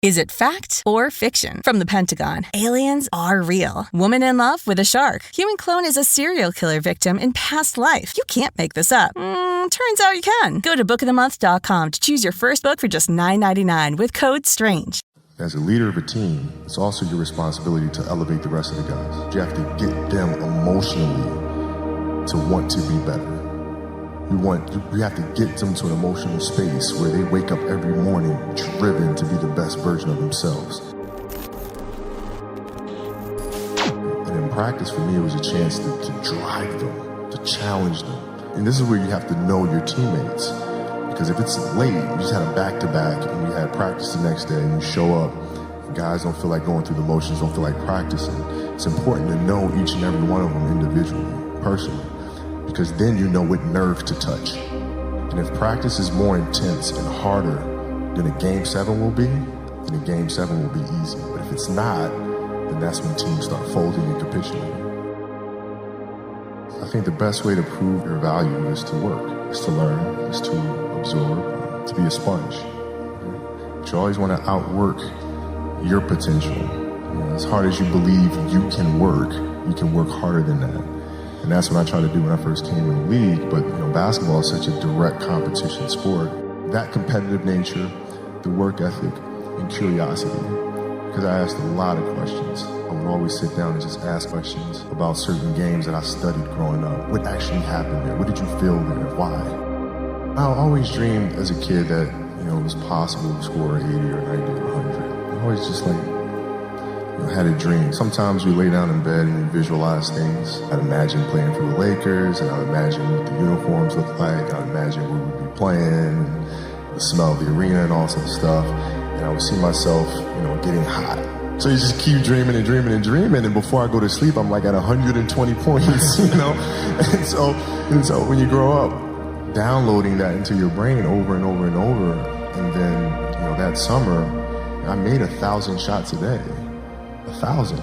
Is it fact or fiction? From the Pentagon, aliens are real. Woman in love with a shark. Human clone is a serial killer victim in past life. You can't make this up. Turns out you can. Go to bookofthemonth.com to choose your first book for just $9.99 with code STRANGE. As a leader of a team, it's also your responsibility to elevate the rest of the guys. You have to get them emotionally to want to be better. You have to get them to an emotional space where they wake up every morning driven to be the best version of themselves. And in practice, for me, it was a chance to drive them, to challenge them. And this is where you have to know your teammates. Because if it's late, you just had a back-to-back and you had practice the next day and you show up, and guys don't feel like going through the motions, don't feel like practicing. It's important to know each and every one of them individually, personally. Because then you know what nerve to touch. And if practice is more intense and harder than a Game 7 will be, then a Game 7 will be easy. But if it's not, then that's when teams start folding and capitulating. I think the best way to prove your value is to work, is to learn, is to absorb, to be a sponge. But you always want to outwork your potential. As hard as you believe you can work harder than that. And that's what I tried to do when I first came in the league. But basketball is such a direct competition sport. That competitive nature, the work ethic, and curiosity. Because I asked a lot of questions. I would always sit down and just ask questions about certain games that I studied growing up. What actually happened there? What did you feel there? Why? I always dreamed as a kid that it was possible to score 80 or 90 or 100. I always just had a dream. Sometimes you lay down in bed and you visualize things. I'd imagine playing for the Lakers, and I'd imagine what the uniforms look like. I'd imagine where we'd be playing, and the smell of the arena and all sorts of stuff. And I would see myself, getting hot. So you just keep dreaming and dreaming and dreaming, and before I go to sleep, I'm like at 120 points, And so when you grow up, downloading that into your brain over and over and over, and then, that summer, I made 1,000 shots a day. 1,000.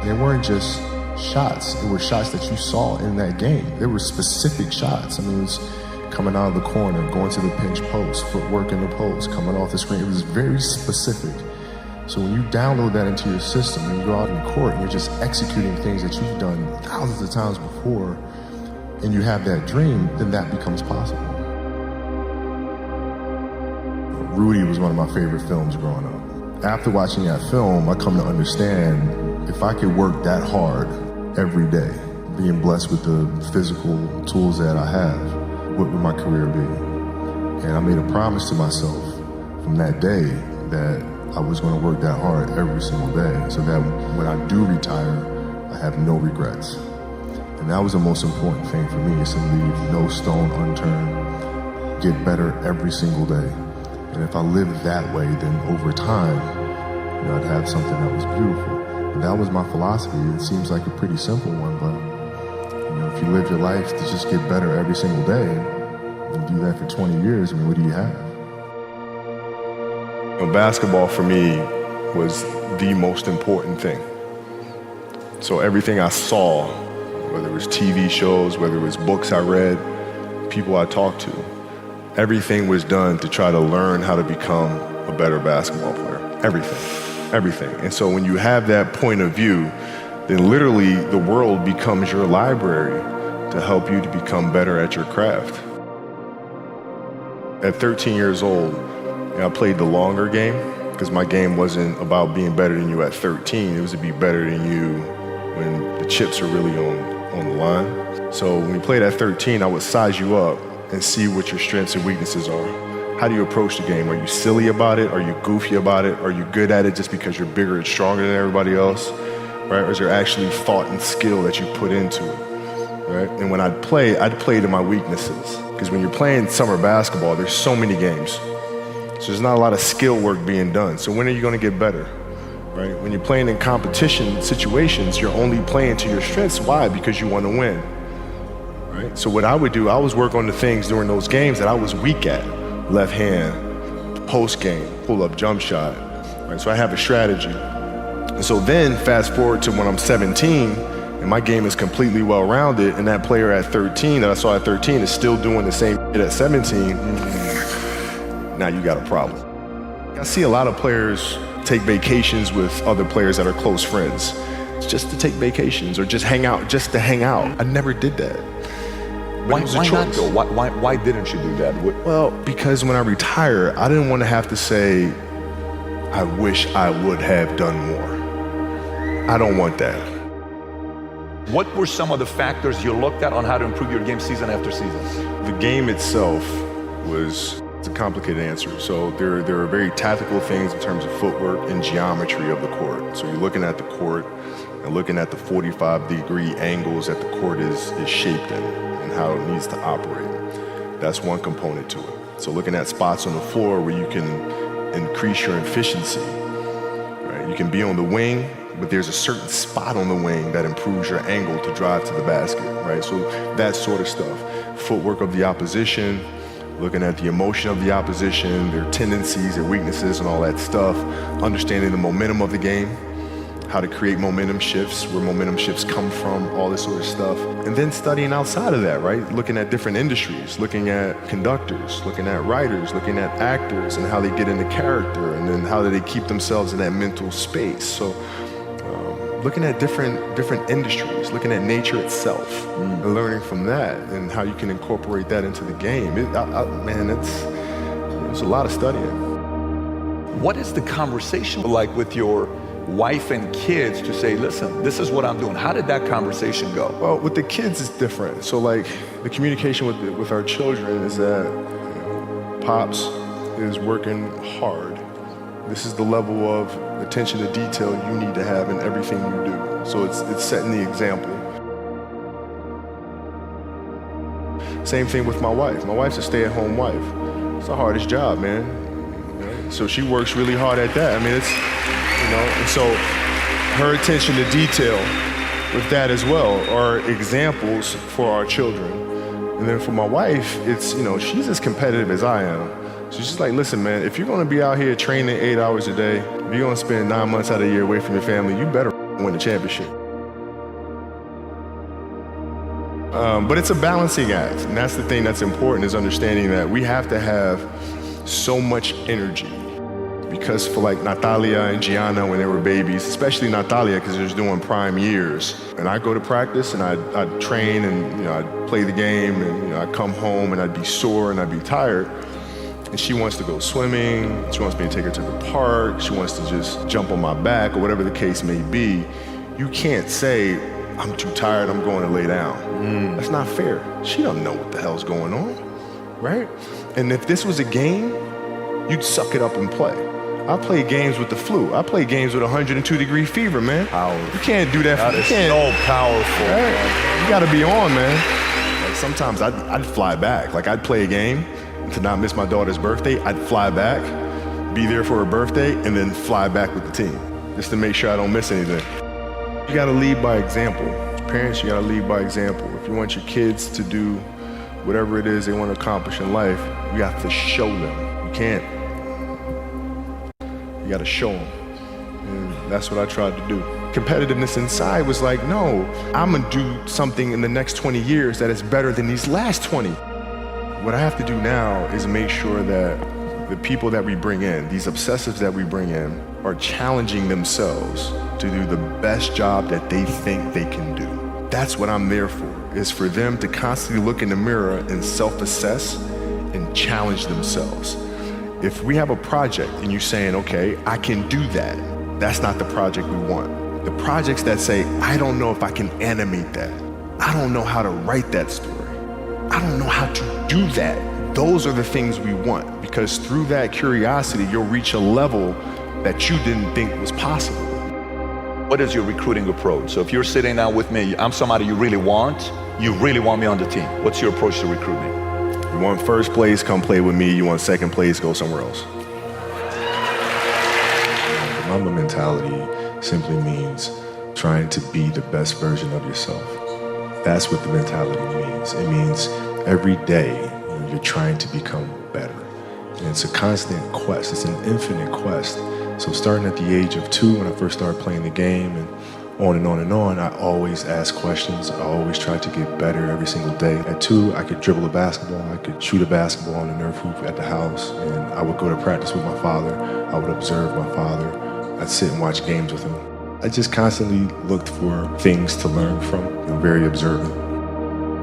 They weren't just shots. It were shots that you saw in that game. They were specific shots. It was coming out of the corner, going to the pinch post, footwork in the post, coming off the screen. It was very specific. So when you download that into your system and you go out in the court and you're just executing things that you've done thousands of times before, and you have that dream, then that becomes possible. Rudy was one of my favorite films growing up. After watching that film, I come to understand if I could work that hard every day, being blessed with the physical tools that I have, what would my career be? And I made a promise to myself from that day that I was going to work that hard every single day so that when I do retire, I have no regrets. And that was the most important thing for me, is to leave no stone unturned, get better every single day. And if I lived that way, then over time, I'd have something that was beautiful. And that was my philosophy. It seems like a pretty simple one, but if you live your life to just get better every single day, and do that for 20 years, what do you have? Basketball for me was the most important thing. So everything I saw, whether it was TV shows, whether it was books I read, people I talked to, everything was done to try to learn how to become a better basketball player. Everything. And so when you have that point of view, then literally the world becomes your library to help you to become better at your craft. At 13 years old, I played the longer game because my game wasn't about being better than you at 13. It was to be better than you when the chips are really on the line. So when we played at 13, I would size you up and see what your strengths and weaknesses are. How do you approach the game? Are you silly about it? Are you goofy about it? Are you good at it just because you're bigger and stronger than everybody else? Right? Or is there actually thought and skill that you put into it? Right? And when I'd play to my weaknesses. Because when you're playing summer basketball, there's so many games. So there's not a lot of skill work being done. So when are you going to get better? Right? When you're playing in competition situations, you're only playing to your strengths. Why? Because you want to win. Right? So what I would do, I was work on the things during those games that I was weak at. Left hand, post game, pull up jump shot. Right? So I have a strategy. And so then fast forward to when I'm 17 and my game is completely well-rounded, and that player at 13 that I saw at 13 is still doing the same at 17, now you got a problem. I see a lot of players take vacations with other players that are close friends. It's just to take vacations or just hang out, just to hang out. I never did that. Why not though? Why didn't you do that? Well, because when I retire, I didn't want to have to say, I wish I would have done more. I don't want that. What were some of the factors you looked at on how to improve your game season after season? The game itself it's a complicated answer. So there are very tactical things in terms of footwork and geometry of the court. So you're looking at the court and looking at the 45-degree angles that the court is shaped in and how it needs to operate. That's one component to it. So looking at spots on the floor where you can increase your efficiency, right? You can be on the wing, but there's a certain spot on the wing that improves your angle to drive to the basket, right? So that sort of stuff. Footwork of the opposition, looking at the emotion of the opposition, their tendencies, their weaknesses, and all that stuff. Understanding the momentum of the game, how to create momentum shifts, where momentum shifts come from, all this sort of stuff. And then studying outside of that, right? Looking at different industries, looking at conductors, looking at writers, looking at actors and how they get into character, and then how do they keep themselves in that mental space. So looking at different industries, looking at nature itself, and learning from that and how you can incorporate that into the game. Man, it's a lot of studying. What is the conversation like with your wife and kids to say, listen, this is what I'm doing? How did that conversation go? Well, with the kids, it's different. So like the communication with our children is that Pops is working hard. This is the level of attention to detail you need to have in everything you do. So it's setting the example. Same thing with my wife. My wife's a stay-at-home wife. It's the hardest job, man. Right? So she works really hard at that. I mean, it's, and so her attention to detail with that as well are examples for our children. And then for my wife, it's, she's as competitive as I am. So she's just like, listen, man, if you're going to be out here training 8 hours a day, if you're going to spend 9 months out of the year away from your family, you better win the championship. But it's a balancing act. And that's the thing that's important, is understanding that we have to have so much energy. Because for like Natalia and Gianna when they were babies, especially Natalia because she was doing prime years, and I'd go to practice and I'd train and I'd play the game and I'd come home and I'd be sore and I'd be tired. And she wants to go swimming, she wants me to take her to the park, she wants to just jump on my back or whatever the case may be. You can't say, I'm too tired, I'm going to lay down. That's not fair. She don't know what the hell's going on, right? And if this was a game, you'd suck it up and play. I play games with the flu. I play games with 102-degree fever, man. Powerful. You can't do that. That is so powerful. Right? You got to be on, man. Like sometimes I'd fly back. Like I'd play a game and to not miss my daughter's birthday, I'd fly back, be there for her birthday, and then fly back with the team just to make sure I don't miss anything. You got to lead by example. Parents, you got to lead by example. If you want your kids to do whatever it is they want to accomplish in life, you have to show them. You can't. You got to show them. And that's what I tried to do. Competitiveness inside was like, no, I'm going to do something in the next 20 years that is better than these last 20. What I have to do now is make sure that the people that we bring in, these obsessives that we bring in, are challenging themselves to do the best job that they think they can do. That's what I'm there for, is for them to constantly look in the mirror and self-assess and challenge themselves. If we have a project and you're saying, okay, I can do that, that's not the project we want. The projects that say, I don't know if I can animate that. I don't know how to write that story. I don't know how to do that. Those are the things we want, because through that curiosity, you'll reach a level that you didn't think was possible. What is your recruiting approach? So if you're sitting down with me, I'm somebody you really want me on the team. What's your approach to recruiting? You want first place, come play with me. You want second place, go somewhere else. The Mamba mentality simply means trying to be the best version of yourself. That's what the mentality means. It means every day you're trying to become better. And it's a constant quest. It's an infinite quest. So starting at the age of 2, when I first started playing the game, and on and on and on, I always ask questions. I always try to get better every single day. At 2, I could dribble a basketball. I could shoot a basketball on the Nerf hoop at the house. And I would go to practice with my father. I would observe my father. I'd sit and watch games with him. I just constantly looked for things to learn from. I'm very observant.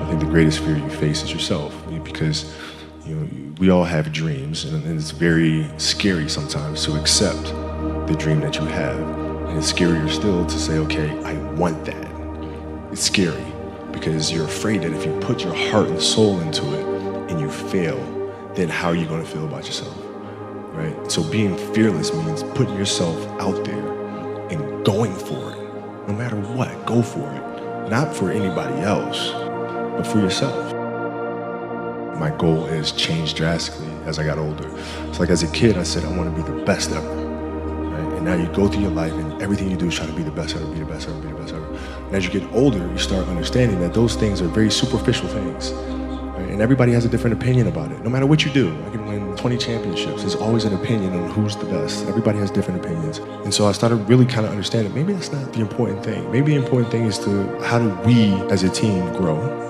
I think the greatest fear you face is yourself, because we all have dreams, and it's very scary sometimes to accept the dream that you have. And it's scarier still to say, okay, I want that. It's scary because you're afraid that if you put your heart and soul into it and you fail, then how are you going to feel about yourself, right? So being fearless means putting yourself out there and going for it. No matter what, go for it. Not for anybody else, but for yourself. My goal has changed drastically as I got older. It's like as a kid, I said, I want to be the best ever. Right? And now you go through your life and everything you do is try to be the best ever, be the best ever, be the best ever. And as you get older, you start understanding that those things are very superficial things. Right? And everybody has a different opinion about it. No matter what you do, I can win 20 championships. There's always an opinion on who's the best. Everybody has different opinions. And so I started really kind of understanding maybe that's not the important thing. Maybe the important thing is to how do we as a team grow?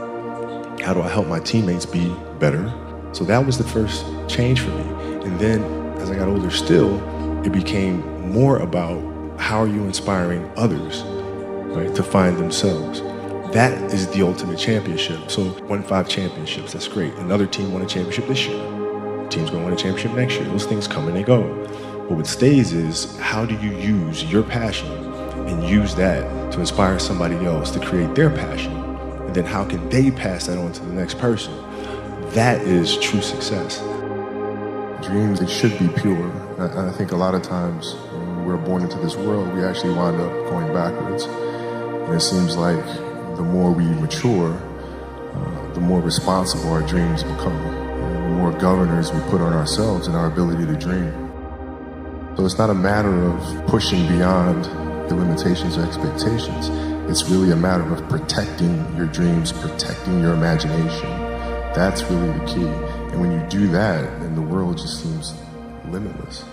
How do I help my teammates be better? So that was the first change for me. And then as I got older still, it became more about how are you inspiring others, right, to find themselves. That is the ultimate championship. So won 5 championships, that's great. Another team won a championship this year. Team's gonna win a championship next year. Those things come and they go. But what stays is how do you use your passion and use that to inspire somebody else to create their passion? And then how can they pass that on to the next person? That is true success. Dreams, they should be pure. I think a lot of times when we're born into this world, we actually wind up going backwards. And it seems like the more we mature, the more responsible our dreams become. And the more governors we put on ourselves and our ability to dream. So it's not a matter of pushing beyond the limitations or expectations. It's really a matter of protecting your dreams, protecting your imagination. That's really the key. And when you do that, then the world just seems limitless.